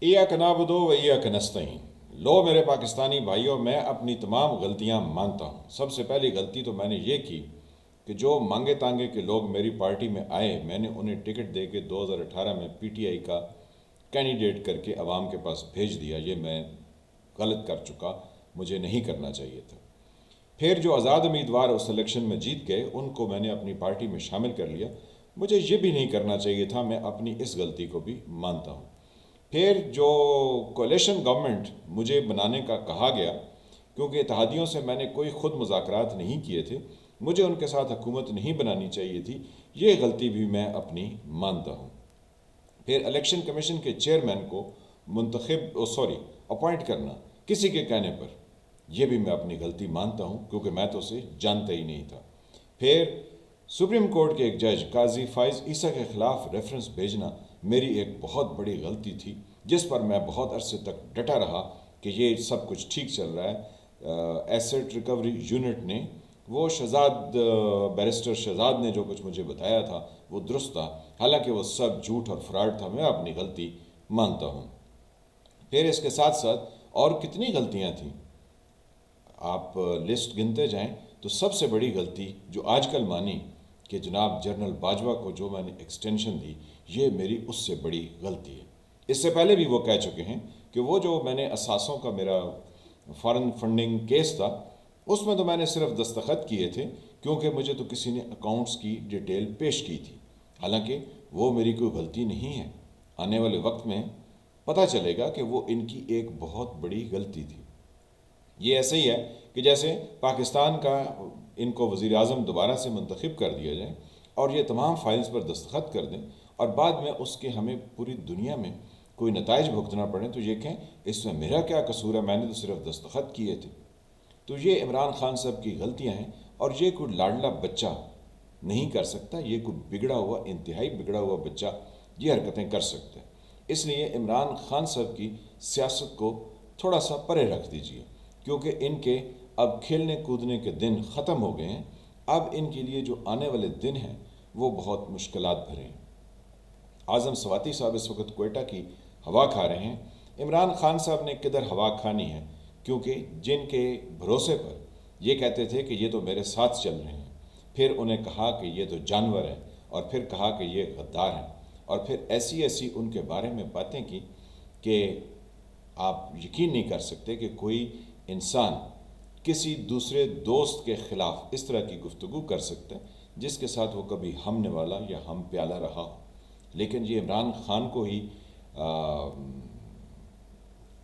ایاک نعبد و ایاک نستعین۔ لو میرے پاکستانی بھائیوں، میں اپنی تمام غلطیاں مانتا ہوں۔ سب سے پہلی غلطی تو میں نے یہ کی کہ جو مانگے تانگے کے لوگ میری پارٹی میں آئے، میں نے انہیں ٹکٹ دے کے 2018 میں پی ٹی آئی کا کینڈیڈیٹ کر کے عوام کے پاس بھیج دیا۔ یہ میں غلط کر چکا، مجھے نہیں کرنا چاہیے تھا۔ پھر جو آزاد امیدوار اس الیکشن میں جیت گئے، ان کو میں نے اپنی پارٹی میں شامل کر لیا۔ مجھے یہ بھی نہیں کرنا چاہیے تھا، میں اپنی اس غلطی کو بھی مانتا ہوں۔ پھر جو کولیشن گورنمنٹ مجھے بنانے کا کہا گیا، کیونکہ اتحادیوں سے میں نے کوئی خود مذاکرات نہیں کیے تھے، مجھے ان کے ساتھ حکومت نہیں بنانی چاہیے تھی، یہ غلطی بھی میں اپنی مانتا ہوں۔ پھر الیکشن کمیشن کے چیئرمین کو اپوائنٹ کرنا کسی کے کہنے پر، یہ بھی میں اپنی غلطی مانتا ہوں، کیونکہ میں تو اسے جانتا ہی نہیں تھا۔ پھر سپریم کورٹ کے ایک جج قاضی فائز عیسیٰ کے خلاف ریفرنس بھیجنا میری ایک بہت بڑی غلطی تھی، جس پر میں بہت عرصے تک ڈٹا رہا کہ یہ سب کچھ ٹھیک چل رہا ہے۔ ایسٹ ریکوری یونٹ نے، وہ بیرسٹر شہزاد نے جو کچھ مجھے بتایا تھا وہ درست تھا، حالانکہ وہ سب جھوٹ اور فراڈ تھا۔ میں اپنی غلطی مانتا ہوں۔ پھر اس کے ساتھ ساتھ اور کتنی غلطیاں تھیں، آپ لسٹ گنتے جائیں تو سب سے بڑی غلطی جو آج کل مانی کہ جناب جنرل باجوہ کو جو میں نے ایکسٹینشن دی، یہ میری اس سے بڑی غلطی ہے۔ اس سے پہلے بھی وہ کہہ چکے ہیں کہ وہ جو میں نے اثاثوں کا میرا فارن فنڈنگ کیس تھا، اس میں تو میں نے صرف دستخط کیے تھے، کیونکہ مجھے تو کسی نے اکاؤنٹس کی ڈیٹیل پیش کی تھی، حالانکہ وہ میری کوئی غلطی نہیں ہے۔ آنے والے وقت میں پتہ چلے گا کہ وہ ان کی ایک بہت بڑی غلطی تھی۔ یہ ایسے ہی ہے کہ جیسے پاکستان کا ان کو وزیر اعظم دوبارہ سے منتخب کر دیا جائے اور یہ تمام فائلز پر دستخط کر دیں، اور بعد میں اس کے ہمیں پوری دنیا میں کوئی نتائج بھگتنا پڑے تو یہ کہیں اس میں میرا کیا قصور ہے، میں نے تو صرف دستخط کیے تھے۔ تو یہ عمران خان صاحب کی غلطیاں ہیں، اور یہ کوئی لاڈلا بچہ نہیں کر سکتا، یہ کوئی بگڑا ہوا، انتہائی بگڑا ہوا بچہ یہ حرکتیں کر سکتا ہے۔ اس لیے عمران خان صاحب کی سیاست کو تھوڑا سا پرے رکھ دیجیے، کیونکہ ان کے اب کھیلنے کودنے کے دن ختم ہو گئے ہیں۔ اب ان کے لیے جو آنے والے دن ہیں وہ بہت مشکلات بھرے ہیں۔ اعظم سواتی صاحب اس وقت کوئٹہ کی ہوا کھا رہے ہیں۔ عمران خان صاحب نے کدھر ہوا کھانی ہے، کیونکہ جن کے بھروسے پر یہ کہتے تھے کہ یہ تو میرے ساتھ چل رہے ہیں، پھر انہیں کہا کہ یہ تو جانور ہیں، اور پھر کہا کہ یہ غدار ہیں، اور پھر ایسی ایسی ان کے بارے میں باتیں کی کہ آپ یقین نہیں کر سکتے کہ کوئی انسان کسی دوسرے دوست کے خلاف اس طرح کی گفتگو کر سکتا ہے جس کے ساتھ وہ کبھی ہمنے والا یا ہم پیالہ رہا ہو۔ لیکن یہ عمران خان کو ہی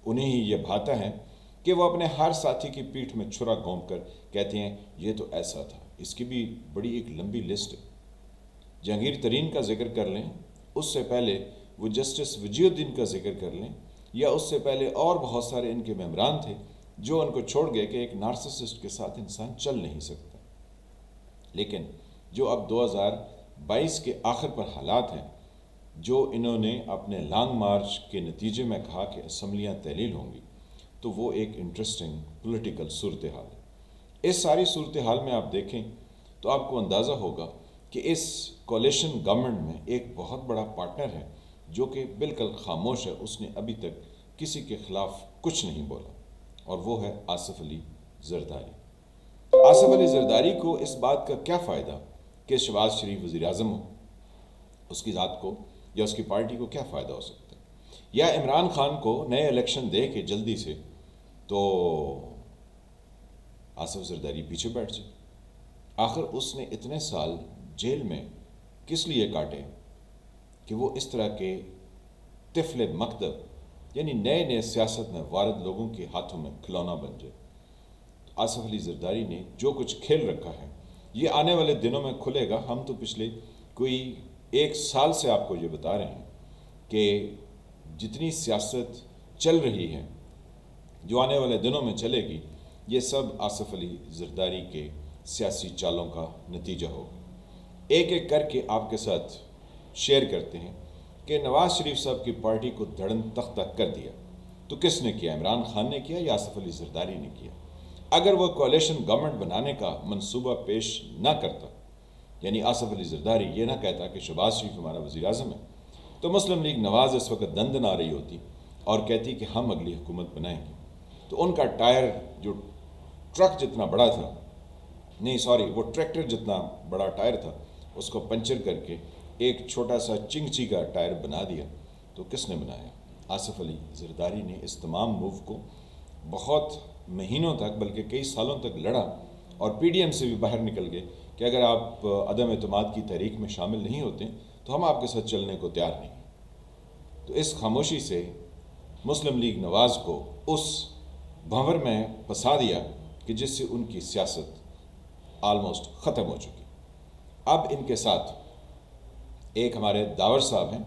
انہیں ہی یہ بھاتا ہے کہ وہ اپنے ہر ساتھی کی پیٹھ میں چھرا گھونپ کر کہتے ہیں یہ تو ایسا تھا۔ اس کی بھی بڑی ایک لمبی لسٹ ہے۔ جہانگیر ترین کا ذکر کر لیں، اس سے پہلے وہ جسٹس وجی الدین کا ذکر کر لیں، یا اس سے پہلے اور بہت سارے ان کے ممبران تھے جو ان کو چھوڑ گئے کہ ایک نارسسسٹ کے ساتھ انسان چل نہیں سکتا۔ لیکن جو اب 2022 کے آخر پر حالات ہیں، جو انہوں نے اپنے لانگ مارچ کے نتیجے میں کہا کہ اسمبلیاں تحلیل ہوں گی، تو وہ ایک انٹرسٹنگ پولیٹیکل صورتحال ہے۔ اس ساری صورتحال میں آپ دیکھیں تو آپ کو اندازہ ہوگا کہ اس کولیشن گورنمنٹ میں ایک بہت بڑا پارٹنر ہے جو کہ بالکل خاموش ہے، اس نے ابھی تک کسی کے خلاف کچھ نہیں بولا، اور وہ ہے آصف علی زرداری۔ آصف علی زرداری کو اس بات کا کیا فائدہ کہ شہباز شریف وزیر اعظم ہو، اس کی ذات کو یا اس کی پارٹی کو کیا فائدہ ہو سکتا ہے؟ یا عمران خان کو نئے الیکشن دے کے جلدی سے تو آصف زرداری پیچھے بیٹھ جائے؟ آخر اس نے اتنے سال جیل میں کس لیے کاٹے کہ وہ اس طرح کے طفل مکتب، یعنی نئے نئے سیاست میں وارد لوگوں کے ہاتھوں میں کھلونا بن جائے؟ آصف علی زرداری نے جو کچھ کھیل رکھا ہے یہ آنے والے دنوں میں کھلے گا۔ ہم تو پچھلے کوئی 1 سال سے آپ کو یہ بتا رہے ہیں کہ جتنی سیاست چل رہی ہے، جو آنے والے دنوں میں چلے گی، یہ سب آصف علی زرداری کے سیاسی چالوں کا نتیجہ ہوگا۔ ایک ایک کر کے آپ کے ساتھ شیئر کرتے ہیں کہ نواز شریف صاحب کی پارٹی کو دھڑن تختہ کر دیا تو کس نے کیا؟ عمران خان نے کیا یا آصف علی زرداری نے کیا؟ اگر وہ کولیشن گورنمنٹ بنانے کا منصوبہ پیش نہ کرتا، یعنی آصف علی زرداری یہ نہ کہتا کہ شہباز شریف ہمارا وزیر اعظم ہے، تو مسلم لیگ نواز اس وقت دندن آ رہی ہوتی اور کہتی کہ ہم اگلی حکومت بنائیں گے، تو ان کا ٹائر جو ٹرک جتنا بڑا تھا، نہیں سوری، وہ ٹریکٹر جتنا بڑا ٹائر تھا، اس کو پنچر کر کے ایک چھوٹا سا چنگچی کا ٹائر بنا دیا۔ تو کس نے بنایا؟ آصف علی زرداری نے اس تمام موو کو بہت مہینوں تک بلکہ کئی سالوں تک لڑا، اور پی ڈی ایم سے بھی باہر نکل گئے کہ اگر آپ عدم اعتماد کی تحریک میں شامل نہیں ہوتے تو ہم آپ کے ساتھ چلنے کو تیار نہیں۔ تو اس خاموشی سے مسلم لیگ نواز کو اس بھنور میں پھنسا دیا کہ جس سے ان کی سیاست آلموسٹ ختم ہو چکی۔ اب ان کے ساتھ ایک ہمارے داور صاحب ہیں،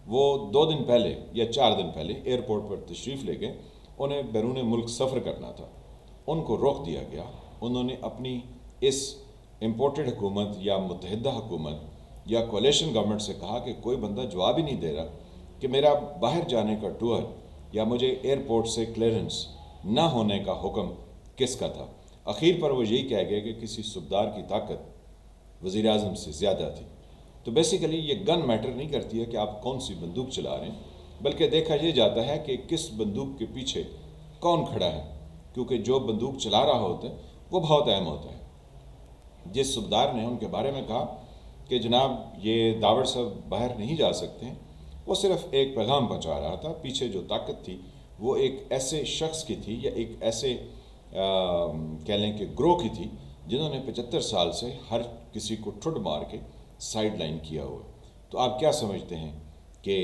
وہ 2 دن پہلے یا 4 دن پہلے ایئرپورٹ پر تشریف لے گئے، انہیں بیرون ملک سفر کرنا تھا، ان کو روک دیا گیا۔ انہوں نے اپنی اس امپورٹڈ حکومت یا متحدہ حکومت یا کولیشن گورنمنٹ سے کہا کہ کوئی بندہ جواب ہی نہیں دے رہا کہ میرا باہر جانے کا ٹور یا مجھے ایئرپورٹ سے کلیئرنس نہ ہونے کا حکم کس کا تھا۔ اخیر پر وہ یہی کہہ گئے کہ کسی صوبدار کی طاقت وزیر اعظم سے زیادہ تھی۔ تو بیسیکلی یہ گن میٹر نہیں کرتی ہے کہ آپ کون سی بندوق چلا رہے ہیں، بلکہ دیکھا یہ جاتا ہے کہ کس بندوق کے پیچھے کون کھڑا ہے، کیونکہ جو بندوق چلا رہا ہوتا ہے وہ بہت اہم ہوتا ہے۔ جس صوبدار نے ان کے بارے میں کہا کہ جناب یہ داور صاحب باہر نہیں جا سکتے ہیں، وہ صرف ایک پیغام پہنچا رہا تھا، پیچھے جو طاقت تھی وہ ایک ایسے شخص کی تھی یا ایک ایسے کہہ لیں کہ گروہ کی تھی جنہوں نے 75 سال سے ہر کسی کو ٹھڈ مار کے سائیڈ لائن کیا ہوا۔ تو آپ کیا سمجھتے ہیں کہ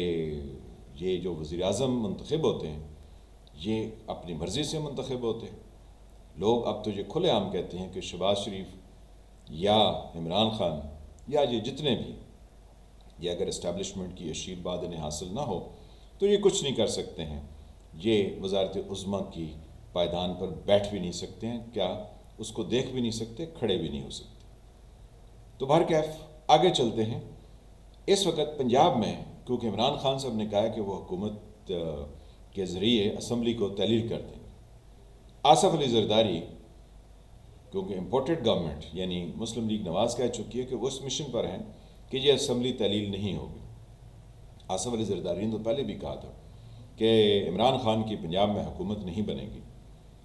یہ جو وزیر اعظم منتخب ہوتے ہیں یہ اپنی مرضی سے منتخب ہوتے ہیں؟ لوگ اب تو یہ کھلے عام کہتے ہیں کہ شہباز شریف یا عمران خان یا یہ جتنے بھی، یہ اگر اسٹیبلشمنٹ کی آشیرواد انہیں حاصل نہ ہو تو یہ کچھ نہیں کر سکتے ہیں، یہ وزارت عظمیٰ کی پائیدان پر بیٹھ بھی نہیں سکتے ہیں، کیا اس کو دیکھ بھی نہیں سکتے، کھڑے بھی نہیں ہو سکتے۔ تو بہرکیف آگے چلتے ہیں۔ اس وقت پنجاب میں کیونکہ عمران خان صاحب نے کہا کہ وہ حکومت کے ذریعے اسمبلی کو تحلیل کر دیں گے، آصف علی زرداری کیونکہ امپورٹڈ گورنمنٹ یعنی مسلم لیگ نواز کہہ چکی ہے کہ وہ اس مشن پر ہیں کہ یہ اسمبلی تحلیل نہیں ہوگی۔ آصف علی زرداری نے تو پہلے بھی کہا تھا کہ عمران خان کی پنجاب میں حکومت نہیں بنے گی،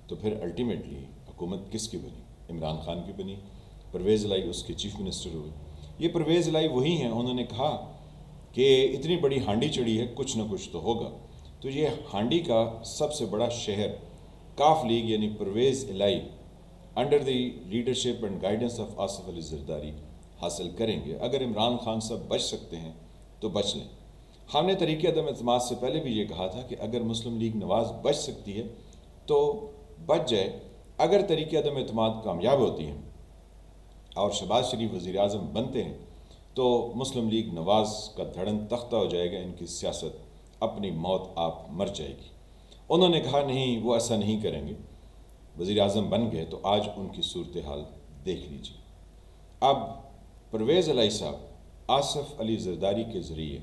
تو پھر الٹیمیٹلی حکومت کس کی بنی؟ عمران خان کی بنی، پرویز الہی اس کے چیف منسٹر ہوئے۔ یہ پرویز الہی وہی ہیں، انہوں نے کہا کہ اتنی بڑی ہانڈی چڑھی ہے، کچھ نہ کچھ تو ہوگا۔ تو یہ ہانڈی کا سب سے بڑا شہر کاف لیگ یعنی Pervaiz Elahi under the leadership and guidance of Asif Ali Zardari حاصل کریں گے۔ اگر عمران خان صاحب بچ سکتے ہیں تو بچ لیں۔ ہم نے طریقہ عدم اعتماد سے پہلے بھی یہ کہا تھا کہ اگر مسلم لیگ نواز بچ سکتی ہے تو بچ جائے، اگر طریقہ عدم اعتماد کامیاب ہوتی ہیں اور شہباز شریف وزیر اعظم بنتے ہیں تو مسلم لیگ نواز کا دھڑن تختہ ہو جائے گا، ان کی سیاست اپنی موت آپ مر جائے گی۔ انہوں نے کہا نہیں، وہ ایسا نہیں کریں گے، وزیر اعظم بن گئے تو آج ان کی صورتحال دیکھ لیجیے۔ اب پرویز الہی صاحب آصف علی زرداری کے ذریعے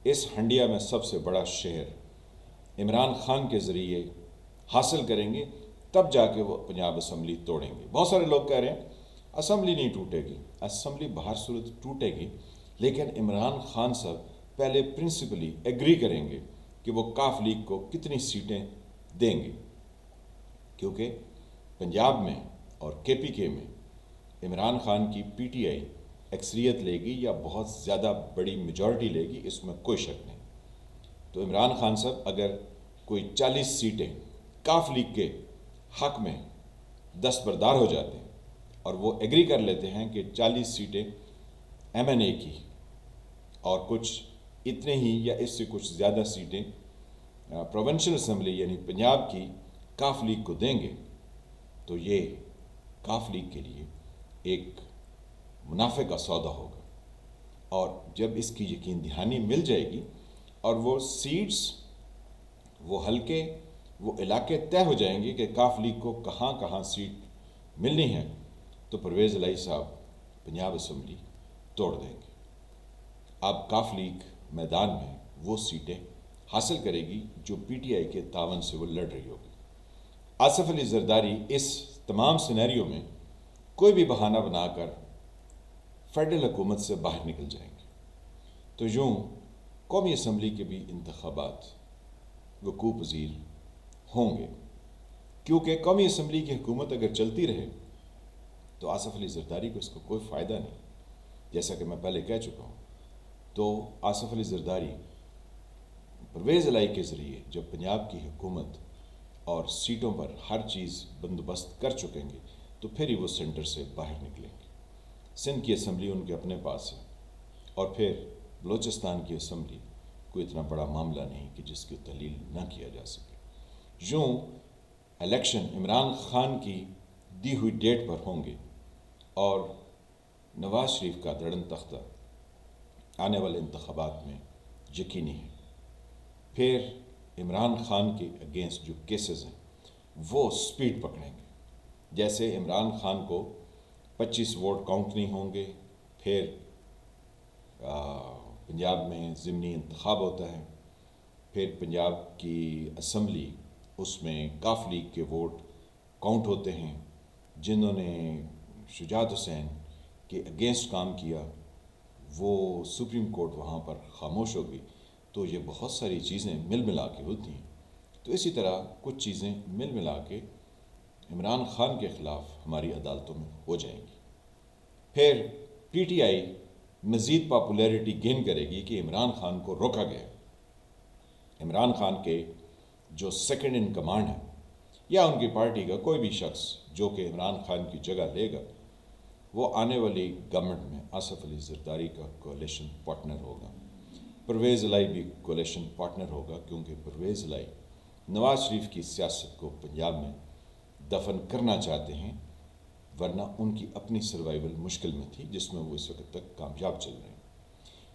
اس ہنڈیا میں سب سے بڑا شہر عمران خان کے ذریعے حاصل کریں گے، تب جا کے وہ پنجاب اسمبلی توڑیں گے۔ بہت سارے لوگ کہہ رہے ہیں اسمبلی نہیں ٹوٹے گی، اسمبلی بہر صورت ٹوٹے گی، لیکن عمران خان صاحب پہلے پرنسپلی ایگری کریں گے کہ وہ کاف لیگ کو کتنی سیٹیں دیں گے، کیونکہ پنجاب میں اور کے پی کے میں عمران خان کی پی ٹی آئی اکثریت لے گی یا بہت زیادہ بڑی میجورٹی لے گی، اس میں کوئی شک نہیں۔ تو عمران خان صاحب اگر کوئی 40 سیٹیں کاف لیگ کے حق میں دستبردار ہو جاتے ہیں اور وہ ایگری کر لیتے ہیں کہ 40 سیٹیں ایم این اے کی اور کچھ اتنے ہی یا اس سے کچھ زیادہ سیٹیں پروونشل اسمبلی یعنی پنجاب کی کاف لیگ کو دیں گے، تو یہ کاف لیگ کے لیے ایک منافع کا سودا ہوگا۔ اور جب اس کی یقین دہانی مل جائے گی اور وہ سیٹس، وہ حلقے، وہ علاقے طے ہو جائیں گے کہ کاف لیگ کو کہاں کہاں سیٹ ملنی ہے، تو پرویز الہی صاحب پنجاب اسمبلی توڑ دیں گے۔ اب کاف لیگ میدان میں وہ سیٹیں حاصل کرے گی جو پی ٹی آئی کے تعاون سے وہ لڑ رہی ہوگی۔ آصف علی زرداری اس تمام سینیریو میں کوئی بھی بہانہ بنا کر فیڈرل حکومت سے باہر نکل جائیں گے۔ تو یوں قومی اسمبلی کے بھی انتخابات وقوع پذیر ہوں گے، کیونکہ قومی اسمبلی کی حکومت اگر چلتی رہے تو آصف علی زرداری کو اس کا کوئی فائدہ نہیں۔ جیسا کہ میں پہلے کہہ چکا ہوں، تو آصف علی زرداری پرویز الہی کے ذریعے جب پنجاب کی حکومت اور سیٹوں پر ہر چیز بندوبست کر چکیں گے تو پھر ہی وہ سینٹر سے باہر نکلیں گے۔ سندھ کی اسمبلی ان کے اپنے پاس ہے، اور پھر بلوچستان کی اسمبلی کوئی اتنا بڑا معاملہ نہیں کہ جس کی تحلیل نہ کیا جا سکے۔ یوں الیکشن عمران خان کی دی ہوئی ڈیٹ پر ہوں گے، اور نواز شریف کا دڑن تختہ آنے والے انتخابات میں یقینی ہے۔ پھر عمران خان کے اگینسٹ جو کیسز ہیں وہ سپیڈ پکڑیں گے۔ جیسے عمران خان کو 25 ووٹ کاؤنٹ نہیں ہوں گے، پھر پنجاب میں ضمنی انتخاب ہوتا ہے، پھر پنجاب کی اسمبلی اس میں کاف لیگ کے ووٹ کاؤنٹ ہوتے ہیں۔ جنہوں نے شجاعت حسین کے اگینسٹ کام کیا وہ سپریم کورٹ وہاں پر خاموش ہوگی۔ تو یہ بہت ساری چیزیں مل ملا کے ہوتی ہیں۔ تو اسی طرح کچھ چیزیں مل ملا کے عمران خان کے خلاف ہماری عدالتوں میں ہو جائیں گی۔ پھر پی ٹی آئی مزید پاپولیرٹی گین کرے گی کہ عمران خان کو روکا گیا۔ عمران خان کے جو سیکنڈ ان کمانڈ ہے یا ان کی پارٹی کا کوئی بھی شخص جو کہ عمران خان کی جگہ لے گا، وہ آنے والی گورنمنٹ میں آصف علی زرداری کا کولیشن پارٹنر ہوگا۔ پرویز الہی بھی کولیشن پارٹنر ہوگا، کیونکہ پرویز الہی نواز شریف کی سیاست کو پنجاب میں دفن کرنا چاہتے ہیں، ورنہ ان کی اپنی سروائیول مشکل میں تھی جس میں وہ اس وقت تک کامیاب چل رہے ہیں۔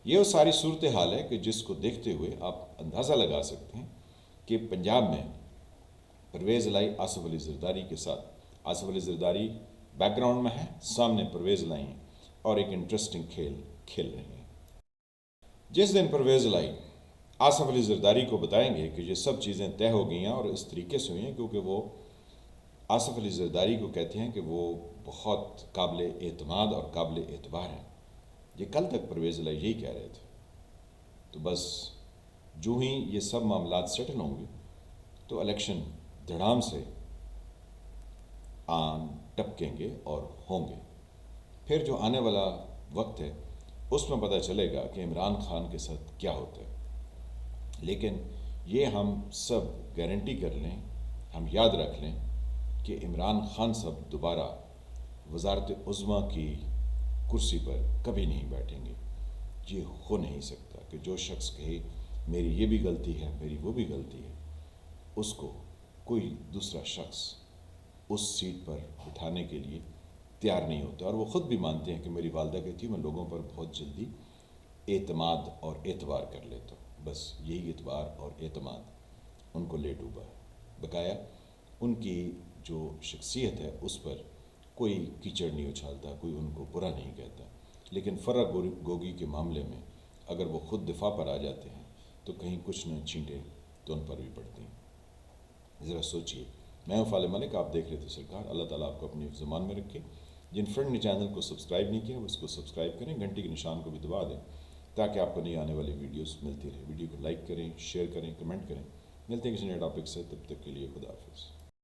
یہ وہ ساری صورتحال ہے کہ جس کو دیکھتے ہوئے آپ اندازہ لگا سکتے ہیں کہ پنجاب میں پرویز الہی آصف علی زرداری کے ساتھ، آصف علی زرداری بیک گراؤنڈ میں ہے، سامنے پرویز الہی ہیں، اور ایک انٹرسٹنگ کھیل کھیل رہے ہیں۔ جس دن پرویز الہی آصف علی زرداری کو بتائیں گے کہ یہ سب چیزیں طے ہو گئی ہیں اور اس طریقے سے ہوئی ہیں، کیونکہ وہ آصف علی زرداری کو کہتے ہیں کہ وہ بہت قابل اعتماد اور قابل اعتبار ہیں، یہ کل تک پرویز الہی یہی کہہ رہے تھے، تو بس جو ہی یہ سب معاملات سیٹل ہوں گے تو الیکشن دھڑام سے آن ٹپکیں گے اور ہوں گے۔ پھر جو آنے والا وقت ہے اس میں پتہ چلے گا کہ عمران خان کے ساتھ کیا ہوتا ہے، لیکن یہ ہم سب گارنٹی کر لیں، ہم یاد رکھ لیں کہ عمران خان صاحب دوبارہ وزارت عظمیٰ کی کرسی پر کبھی نہیں بیٹھیں گے۔ یہ ہو نہیں سکتا کہ جو شخص کہے میری یہ بھی غلطی ہے، میری وہ بھی غلطی ہے، اس کو کوئی دوسرا شخص اس سیٹ پر بٹھانے کے لیے تیار نہیں ہوتا، اور وہ خود بھی مانتے ہیں کہ میری والدہ کہتی ہے میں لوگوں پر بہت جلدی اعتماد اور اعتبار کر لیتا ہوں، بس یہی اعتبار اور اعتماد ان کو لے ڈوبا ہے۔ بقایا ان کی جو شخصیت ہے اس پر کوئی کیچڑ نہیں اچھالتا، کوئی ان کو برا نہیں کہتا، لیکن فرق گوگی کے معاملے میں اگر وہ خود دفاع پر آ جاتے ہیں تو کہیں کچھ نہ چھینٹے تو ان پر بھی پڑتی ہیں۔ ذرا سوچئے۔ میں ہوں فالح ملک، آپ دیکھ رہے تھے سرکار۔ اللہ تعالیٰ آپ کو اپنی زمان میں رکھے۔ جن فرینڈ نے چینل کو سبسکرائب نہیں کیا وہ اس کو سبسکرائب کریں، گھنٹی کے نشان کو بھی دبا دیں تاکہ آپ کو نئی آنے والی ویڈیوز ملتی رہے۔ ویڈیو کو لائک کریں، شیئر کریں، کمنٹ کریں۔ ملتے ہیں کسی نئے ٹاپک سے، تب تک کے لیے خدا حافظ۔